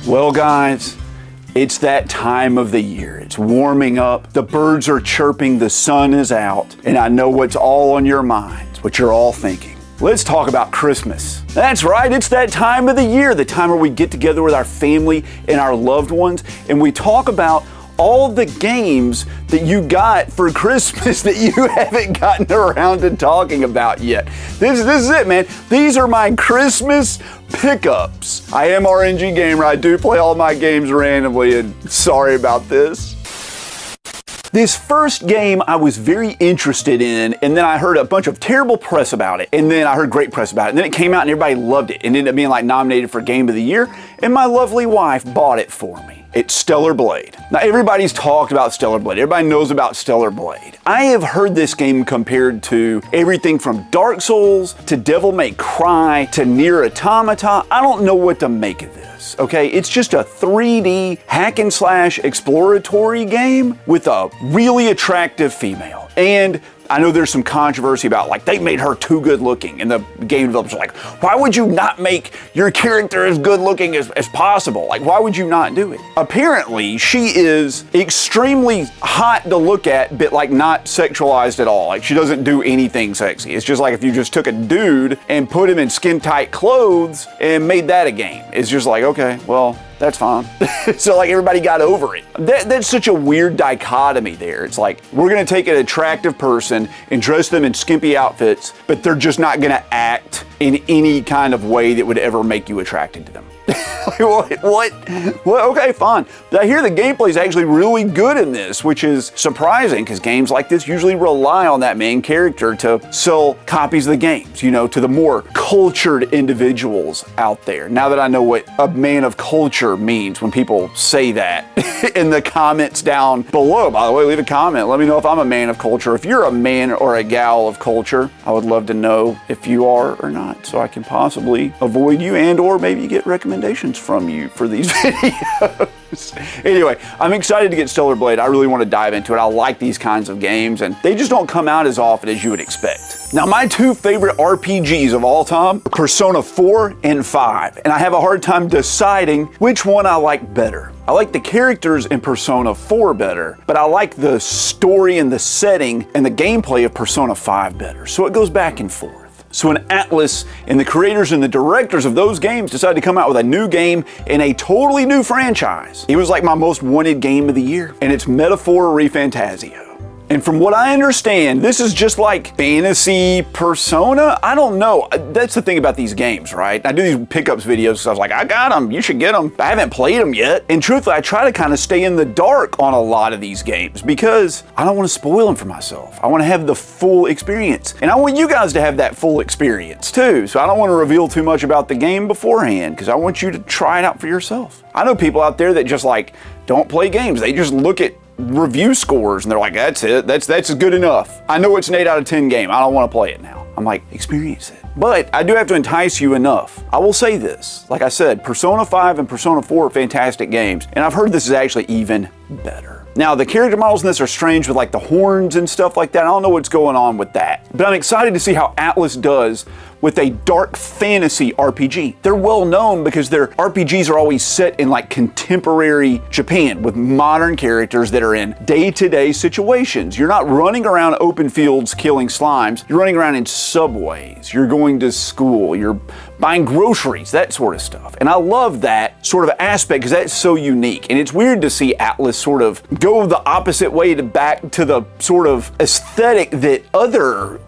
Well, guys, it's that time of the year. It's warming up, the birds are chirping, the sun is out, and I know what's all on your minds, what you're all thinking. Let's talk about Christmas. That's right, it's that time of the year, the time where we get together with our family and our loved ones, and we talk about all the games that you got for Christmas that you haven't gotten around to talking about yet. This is it, man. These are my Christmas pickups. I am RNG Gamer. I do play all my games randomly, and sorry about this. This first game I was very interested in, and then I heard a bunch of terrible press about it, and then I heard great press about it, and then it came out and everybody loved it, and ended up being like nominated for Game of the Year, and my lovely wife bought it for me. It's Stellar Blade. Now everybody's talked about Stellar Blade. Everybody knows about Stellar Blade. I have heard this game compared to everything from Dark Souls to Devil May Cry to Nier Automata. I don't know what to make of this, okay? It's just a 3D hack and slash exploratory game with a really attractive female. And I know there's some controversy about, like, they made her too good looking, and the game developers are like, why would you not make your character as good looking as possible? Like, why would you not do it? Apparently, she is extremely hot to look at, but like not sexualized at all. Like, she doesn't do anything sexy. It's just like if you just took a dude and put him in skin tight clothes and made that a game. It's just like, okay, well, that's fine. So like everybody got over it. That's such a weird dichotomy there. It's like, we're gonna take an attractive person and dress them in skimpy outfits, but they're just not gonna act in any kind of way that would ever make you attracted to them. What? Okay, fine. I hear the gameplay is actually really good in this, which is surprising because games like this usually rely on that main character to sell copies of the games, you know, to the more cultured individuals out there. Now that I know what a man of culture means when people say that in the comments down below, by the way, leave a comment. Let me know if I'm a man of culture. If you're a man or a gal of culture, I would love to know if you are or not, so I can possibly avoid you and or maybe get recommendations from you for these videos. Anyway, I'm excited to get Stellar Blade. I really want to dive into it. I like these kinds of games, and they just don't come out as often as you would expect. Now, my two favorite RPGs of all time, Persona 4 and 5, and I have a hard time deciding which one I like better. I like the characters in Persona 4 better, but I like the story and the setting and the gameplay of Persona 5 better, so it goes back and forth. So when Atlus and the creators and the directors of those games decided to come out with a new game in a totally new franchise, it was like my most wanted game of the year, and it's Metaphor ReFantazio. And from what I understand, this is just like fantasy Persona? I don't know. That's the thing about these games, right? I do these pickups videos because I was like, I got them, you should get them. I haven't played them yet. And truthfully, I try to kind of stay in the dark on a lot of these games because I don't want to spoil them for myself. I want to have the full experience. And I want you guys to have that full experience too. So I don't want to reveal too much about the game beforehand because I want you to try it out for yourself. I know people out there that just like don't play games. They just look at review scores and they're like, that's it, that's good enough. I know it's an 8 out of 10 game. I don't want to play it now. I'm like, experience it. But I do have to entice you enough. I will say this, like I said, Persona 5 and Persona 4 are fantastic games, and I've heard this is actually even better. Now, the character models in this are strange with like the horns and stuff like that. I don't know what's going on with that. But I'm excited to see how Atlus does with a dark fantasy RPG. They're well known because their RPGs are always set in like contemporary Japan with modern characters that are in day-to-day situations. You're not running around open fields killing slimes. You're running around in subways. You're going to school. You're buying groceries, that sort of stuff. And I love that sort of aspect because that's so unique. And it's weird to see Atlus sort of go the opposite way to back to the sort of aesthetic that other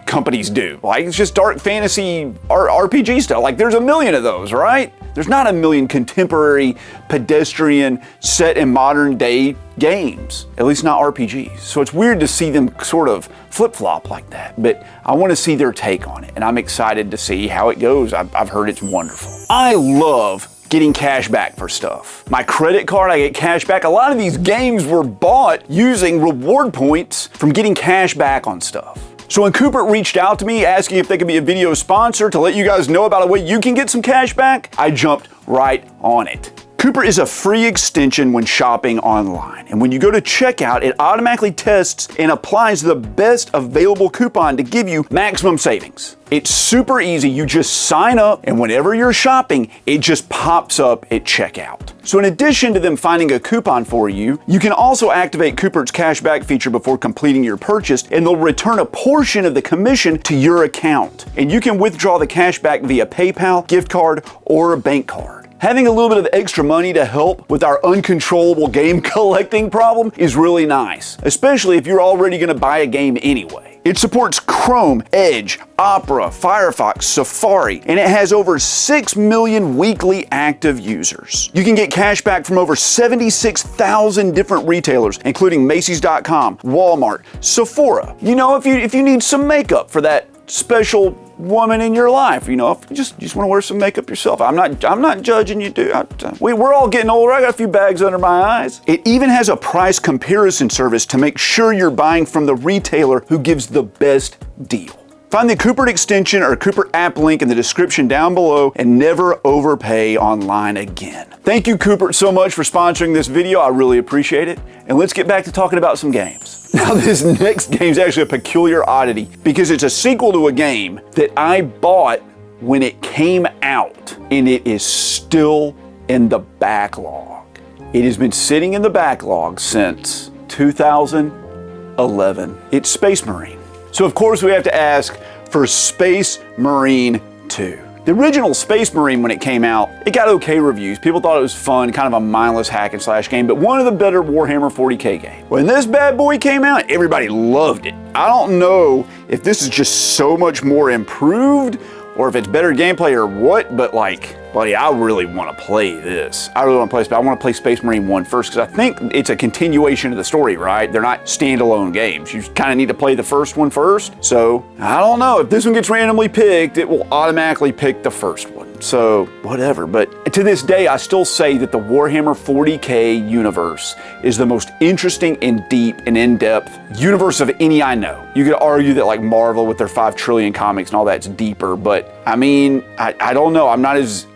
companies do. Like, it's just dark fantasy RPG stuff. Like, there's a million of those, right? There's not a million contemporary, pedestrian, set in modern day games, at least not RPGs. So it's weird to see them sort of flip-flop like that, but I want to see their take on it, and I'm excited to see how it goes. I've heard it's wonderful. I love getting cash back for stuff. My credit card, I get cash back. A lot of these games were bought using reward points from getting cash back on stuff. So when Coopert reached out to me asking if they could be a video sponsor to let you guys know about a way you can get some cash back, I jumped right on it. Coopert is a free extension when shopping online, and when you go to checkout, it automatically tests and applies the best available coupon to give you maximum savings. It's super easy. You just sign up, and whenever you're shopping, it just pops up at checkout. So in addition to them finding a coupon for you, you can also activate Coupert's cashback feature before completing your purchase, and they'll return a portion of the commission to your account. And you can withdraw the cashback via PayPal, gift card, or a bank card. Having a little bit of extra money to help with our uncontrollable game collecting problem is really nice, especially if you're already going to buy a game anyway. It supports Chrome, Edge, Opera, Firefox, Safari, and it has over 6 million weekly active users. You can get cash back from over 76,000 different retailers, including Macy's.com, Walmart, Sephora. You know, if you need some makeup for that special woman in your life, you know, if you just want to wear some makeup yourself. I'm not judging you, dude. We're all getting older. I got a few bags under my eyes. It even has a price comparison service to make sure you're buying from the retailer who gives the best deal. Find the Coupert extension or Coupert app link in the description down below and never overpay online again. Thank you, Coupert, so much for sponsoring this video. I really appreciate it. And let's get back to talking about some games. Now, this next game is actually a peculiar oddity because it's a sequel to a game that I bought when it came out, and it is still in the backlog. It has been sitting in the backlog since 2011. It's Space Marine. So of course we have to ask for Space Marine 2. The original Space Marine, when it came out, it got okay reviews. People thought it was fun, kind of a mindless hack and slash game, but one of the better Warhammer 40K games. When this bad boy came out, everybody loved it. I don't know if this is just so much more improved or if it's better gameplay or what, but like, buddy, I really want to play this. I really want to play this, but I want to play Space Marine 1 first because I think it's a continuation of the story, right? They're not standalone games. You kind of need to play the first one first. So I don't know. If this one gets randomly picked, it will automatically pick the first one. So whatever. But to this day, I still say that the Warhammer 40K universe is the most interesting and deep and in-depth universe of any I know. You could argue that like Marvel with their 5 trillion comics and all that's deeper, but I mean, I don't know. I'm not as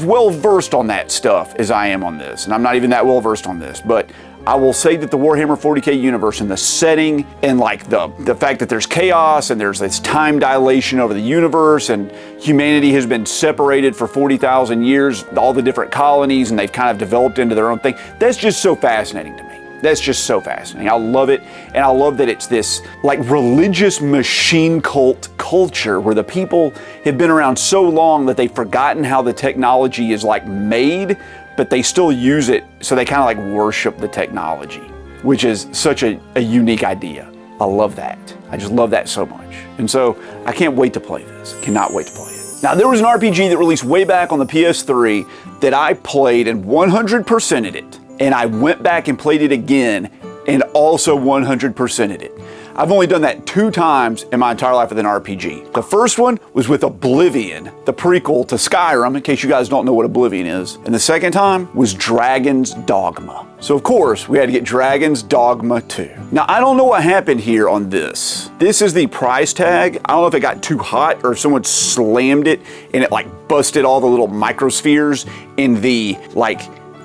well versed on that stuff as I am on this, and I'm not even that well versed on this, but I will say that the Warhammer 40K universe and the setting and like the fact that there's chaos and there's this time dilation over the universe and humanity has been separated for 40,000 years, all the different colonies, and they've kind of developed into their own thing. That's just so fascinating to me. That's just so fascinating. I love it, and I love that it's this like religious machine cult culture where the people have been around so long that they've forgotten how the technology is like made, but they still use it, so they kind of like worship the technology, which is such a unique idea. I love that. I just love that so much. And so I can't wait to play this. Cannot wait to play it. Now, there was an RPG that released way back on the PS3 that I played and 100%ed it. And I went back and played it again and also 100%ed it. I've only done that 2 times in my entire life with an RPG. The first one was with Oblivion, the prequel to Skyrim, in case you guys don't know what Oblivion is. And the second time was Dragon's Dogma. So of course, we had to get Dragon's Dogma 2. Now, I don't know what happened here on this. This is the price tag. I don't know if it got too hot or if someone slammed it and it like busted all the little microspheres in the like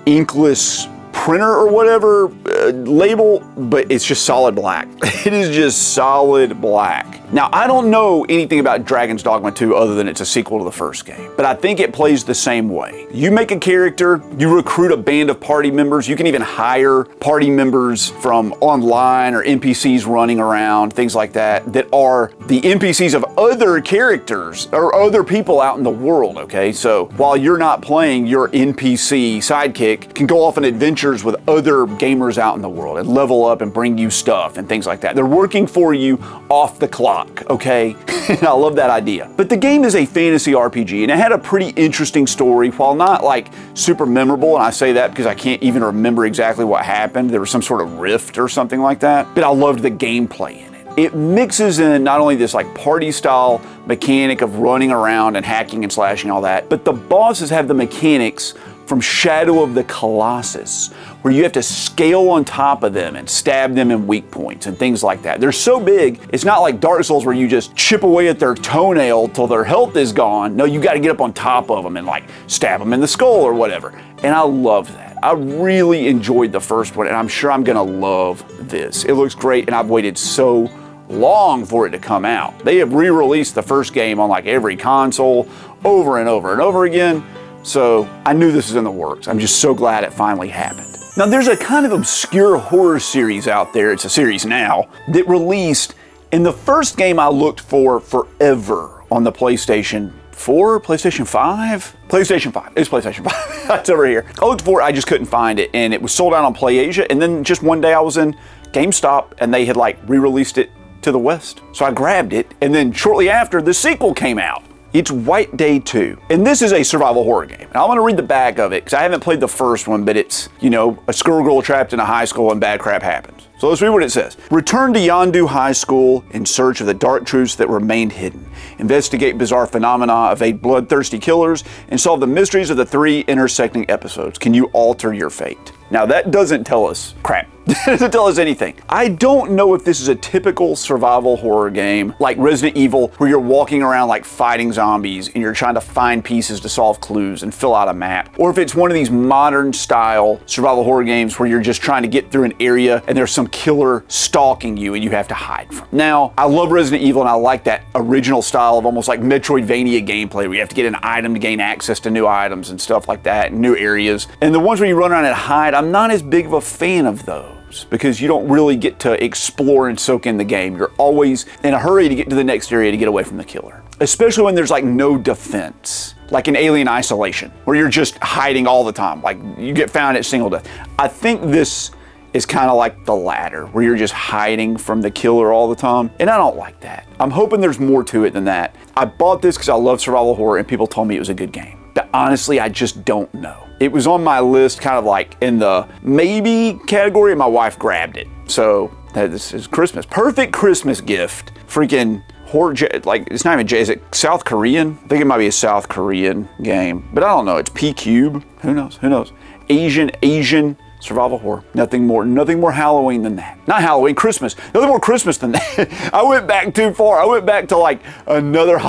inkless printer or whatever label, but it's just solid black. It is just solid black. Now, I don't know anything about Dragon's Dogma 2 other than it's a sequel to the first game, but I think it plays the same way. You make a character, you recruit a band of party members, you can even hire party members from online or NPCs running around, things like that, that are the NPCs of other characters or other people out in the world, okay? So while you're not playing, your NPC sidekick can go off on adventures with other gamers out in the world and level up and bring you stuff and things like that. They're working for you off the clock. Okay? I love that idea. But the game is a fantasy RPG, and it had a pretty interesting story, while not like super memorable, and I say that because I can't even remember exactly what happened. There was some sort of rift or something like that, but I loved the gameplay in it. It mixes in not only this like party style mechanic of running around and hacking and slashing all that, but the bosses have the mechanics from Shadow of the Colossus, where you have to scale on top of them and stab them in weak points and things like that. They're so big, it's not like Dark Souls where you just chip away at their toenail till their health is gone. No, you got to get up on top of them and like stab them in the skull or whatever. And I love that. I really enjoyed the first one, and I'm sure I'm gonna love this. It looks great, and I've waited so long for it to come out. They have re-released the first game on like every console over and over and over again, so I knew this was in the works. I'm just so glad it finally happened. Now there's a kind of obscure horror series out there, it's a series now, that released, and the first game I looked for forever on the PlayStation 4, PlayStation 5? PlayStation 5. It's PlayStation 5. That's over here. I looked for it, I just couldn't find it, and it was sold out on PlayAsia, and then just one day I was in GameStop, and they had like re-released it to the West. So I grabbed it, and then shortly after, the sequel came out. It's White Day 2. And this is a survival horror game. And I'm gonna read the back of it, because I haven't played the first one, but it's, you know, a schoolgirl trapped in a high school and bad crap happens. So let's read what it says. Return to Yondu High School in search of the dark truths that remained hidden. Investigate bizarre phenomena, evade bloodthirsty killers, and solve the mysteries of the 3 intersecting episodes. Can you alter your fate? Now that doesn't tell us crap. It doesn't tell us anything. I don't know if this is a typical survival horror game like Resident Evil, where you're walking around like fighting zombies and you're trying to find pieces to solve clues and fill out a map, or if it's one of these modern style survival horror games where you're just trying to get through an area and there's some killer stalking you and you have to hide from. Now, I love Resident Evil and I like that original style of almost like Metroidvania gameplay where you have to get an item to gain access to new items and stuff like that, and new areas. And the ones where you run around and hide, I'm not as big of a fan of those, because you don't really get to explore and soak in the game. You're always in a hurry to get to the next area to get away from the killer. Especially when there's like no defense, like in Alien Isolation, where you're just hiding all the time. Like you get found at single death. I think this is kind of like the latter, where you're just hiding from the killer all the time. And I don't like that. I'm hoping there's more to it than that. I bought this because I love survival horror and people told me it was a good game. But honestly, I just don't know. It was on my list kind of like in the maybe category, and my wife grabbed it. So this is Christmas. Perfect Christmas gift. Freaking horror, like it's not even, is it South Korean? I think it might be a South Korean game, but I don't know. It's P-Cube. Who knows? Who knows? Asian survival horror. Nothing more Halloween than that. Not Halloween, Christmas. Nothing more Christmas than that. I went back too far. I went back to like another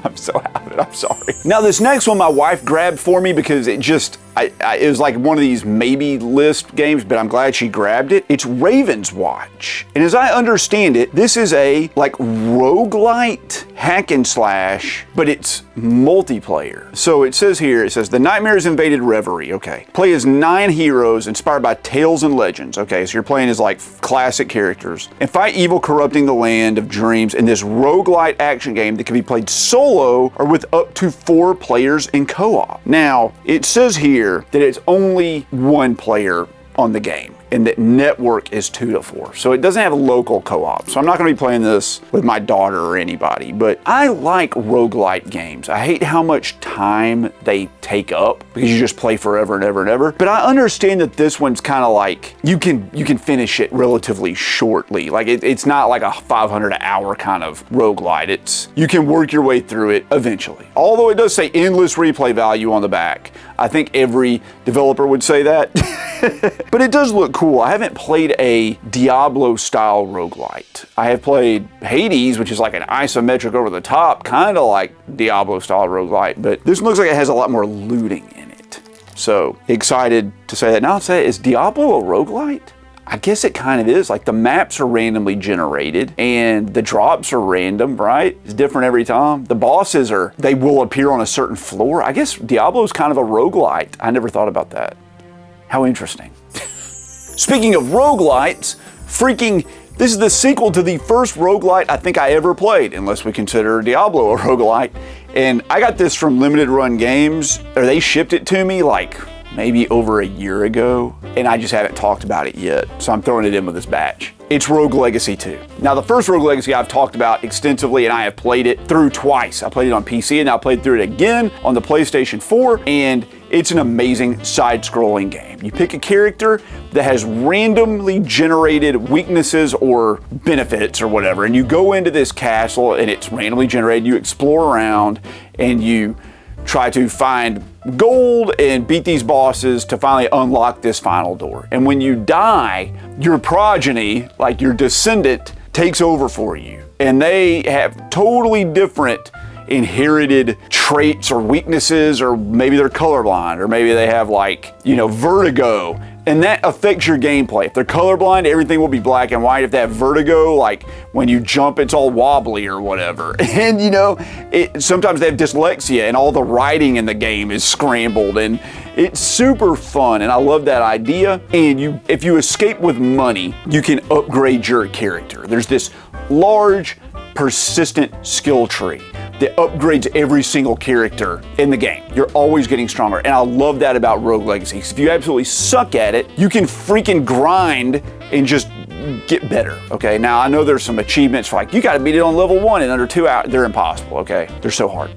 I'm so out of it, I'm sorry. Now this next one my wife grabbed for me because it just, it was like one of these maybe list games, but I'm glad she grabbed it. It's Ravenswatch. And as I understand it, this is a like roguelite hack and slash, but it's multiplayer. So it says here, it says, the nightmares invaded reverie, okay. Play as 9 heroes inspired by tales and legends, okay. So you're playing as like classic characters. And fight evil corrupting the land of dreams in this roguelite action game that can be played solo or with up to 4 players in co-op. Now, it says here that it's only 1 player on the game, and that network is 2 to 4. So it doesn't have a local co-op. So I'm not gonna be playing this with my daughter or anybody, but I like roguelite games. I hate how much time they take up because you just play forever and ever and ever. But I understand that this one's kind of like, you can finish it relatively shortly. Like it's not like a 500-hour kind of roguelite. You can work your way through it eventually. Although it does say endless replay value on the back. I think every developer would say that. But it does look cool. I haven't played a Diablo-style roguelite. I have played Hades, which is like an isometric over the top, kind of like Diablo-style roguelite, but this looks like it has a lot more looting in it. So excited to say that. Now I'll say, is Diablo a roguelite? I guess it kind of is. Like the maps are randomly generated and the drops are random, right? It's different every time. The bosses they will appear on a certain floor. I guess Diablo's kind of a roguelite. I never thought about that. How interesting. Speaking of roguelites, this is the sequel to the first roguelite I think I ever played, unless we consider Diablo a roguelite. And I got this from Limited Run Games, or they shipped it to me like maybe over a year ago, and I just haven't talked about it yet, so I'm throwing it in with this batch. It's Rogue Legacy 2. Now the first Rogue Legacy I've talked about extensively, and I have played it through twice. I played it on PC and I played through it again on the PlayStation 4, and it's an amazing side-scrolling game. You pick a character that has randomly generated weaknesses or benefits or whatever, and you go into this castle and it's randomly generated, you explore around, and you try to find gold and beat these bosses to finally unlock this final door. And when you die, your progeny, like your descendant, takes over for you. And they have totally different inherited traits or weaknesses, or maybe they're colorblind, or maybe they have like, you know, vertigo. And that affects your gameplay. If they're colorblind, everything will be black and white. If they have vertigo, like when you jump, it's all wobbly or whatever. And you know, sometimes they have dyslexia and all the writing in the game is scrambled, and it's super fun. And I love that idea. And if you escape with money, you can upgrade your character. There's this large, persistent skill tree that upgrades every single character in the game. You're always getting stronger. And I love that about Rogue Legacy. If you absolutely suck at it, you can freaking grind and just get better, okay? Now, I know there's some achievements for like, you gotta beat it on level 1 in under 2 hours. They're impossible, okay? They're so hard.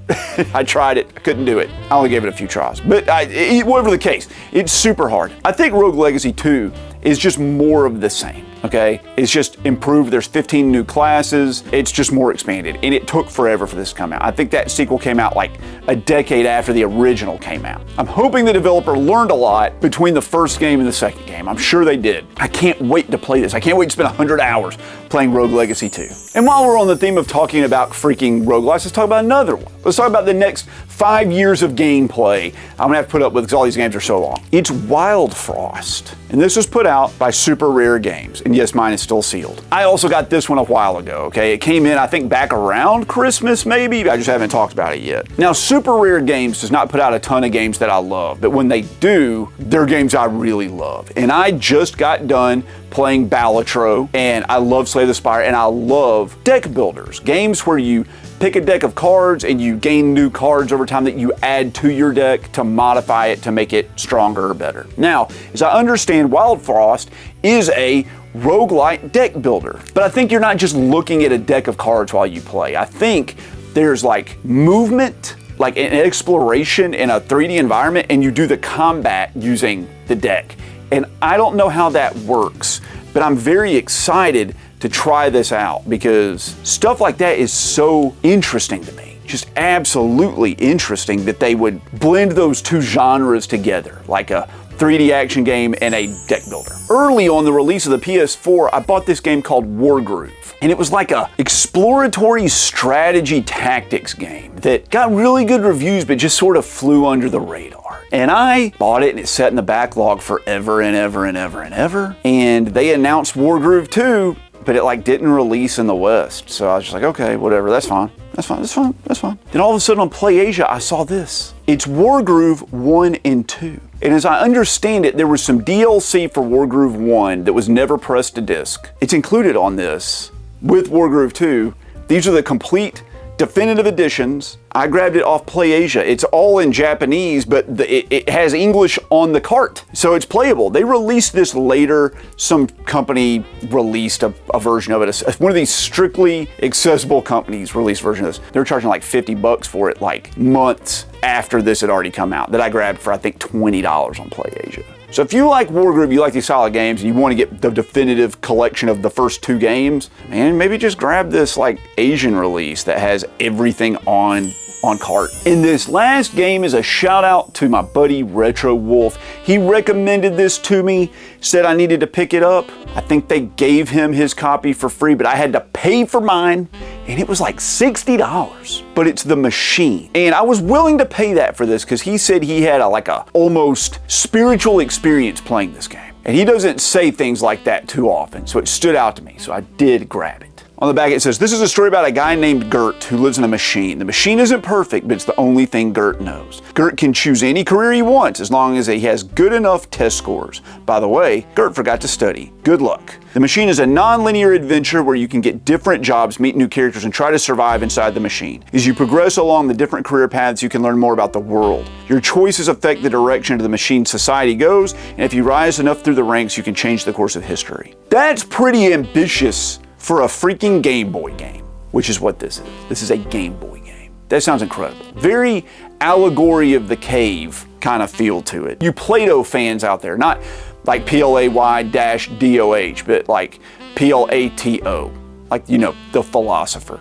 I tried it, I couldn't do it. I only gave it a few tries. But whatever the case, it's super hard. I think Rogue Legacy 2 is just more of the same, okay? It's just improved. There's 15 new classes. It's just more expanded. And it took forever for this to come out. I think that sequel came out like a decade after the original came out. I'm hoping the developer learned a lot between the first game and the second game. I'm sure they did. I can't wait to play this. I can't wait to spend 100 hours playing Rogue Legacy 2. And while we're on the theme of talking about freaking roguelites, let's talk about another one. Let's talk about the next 5 years of gameplay I'm gonna have to put up with because all these games are so long. It's Wild Frost. And this was put out by Super Rare Games. And yes, mine is still sealed. I also got this one a while ago, okay? It came in, I think, back around Christmas, maybe. I just haven't talked about it yet. Now, Super Rare Games does not put out a ton of games that I love, but when they do, they're games I really love. And I just got done playing Balatro, and I love Slay the Spire, and I love deck builders. Games where you pick a deck of cards and you gain new cards over time that you add to your deck to modify it to make it stronger or better. Now, as I understand, Wild Frost is a roguelite deck builder. But I think you're not just looking at a deck of cards while you play. I think there's like movement, like an exploration in a 3D environment, and you do the combat using the deck. And I don't know how that works, but I'm very excited to try this out because stuff like that is so interesting to me. Just absolutely interesting that they would blend those two genres together, like a 3D action game and a deck builder. Early on the release of the PS4, I bought this game called Wargroove. And it was like a exploratory strategy tactics game that got really good reviews, but just sort of flew under the radar. And I bought it and it sat in the backlog forever and ever and ever and ever. And they announced Wargroove 2, but it like didn't release in the West. So I was just like, okay, whatever, that's fine. That's fine, that's fine, that's fine. Then all of a sudden on PlayAsia, I saw this. It's Wargroove 1 and 2. And as I understand it, there was some DLC for Wargroove 1 that was never pressed to disc. It's included on this with Wargroove 2. These are the complete definitive editions. I grabbed it off PlayAsia. It's all in Japanese, but it has English on the cart, so it's playable. They released this later. Some company released a version of it. One of these strictly accessible companies released a version of this. They were charging like $50 for it, like months after this had already come out, that I grabbed for I think $20 on PlayAsia. So if you like Wargroove, you like these solid games, and you want to get the definitive collection of the first 2 games, man, maybe just grab this like Asian release that has everything on cart. And this last game is a shout out to my buddy Retro Wolf. He recommended this to me, said I needed to pick it up. I think they gave him his copy for free, but I had to pay for mine, and it was like $60. But it's The Machine. And I was willing to pay that for this because he said he had like a almost spiritual experience playing this game. And he doesn't say things like that too often, so it stood out to me, so I did grab it. On the back it says, this is a story about a guy named Gert who lives in a machine. The machine isn't perfect, but it's the only thing Gert knows. Gert can choose any career he wants as long as he has good enough test scores. By the way, Gert forgot to study. Good luck. The machine is a non-linear adventure where you can get different jobs, meet new characters, and try to survive inside the machine. As you progress along the different career paths, you can learn more about the world. Your choices affect the direction of the machine's society goes, and if you rise enough through the ranks, you can change the course of history. That's pretty ambitious for a freaking Game Boy game, which is what this is. This is a Game Boy game. That sounds incredible. Very Allegory of the Cave kind of feel to it. You Play-Doh fans out there, not like Play-DOH, but like Plato, like, you know, the philosopher.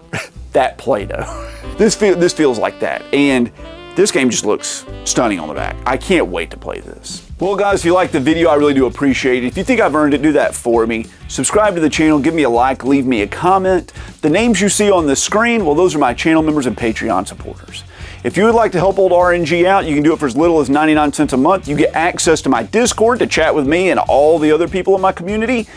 That Play-Doh. This feels like that. And This game just looks stunning on the back. I can't wait to play this. Well guys, if you liked the video, I really do appreciate it. If you think I've earned it, do that for me. Subscribe to the channel, give me a like, leave me a comment. The names you see on the screen, well, those are my channel members and Patreon supporters. If you would like to help old RNG out, you can do it for as little as 99 cents a month. You get access to my Discord to chat with me and all the other people in my community.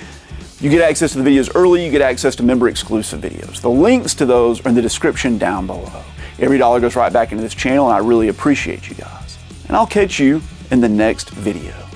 You get access to the videos early, you get access to member-exclusive videos. The links to those are in the description down below. Every dollar goes right back into this channel, and I really appreciate you guys. And I'll catch you in the next video.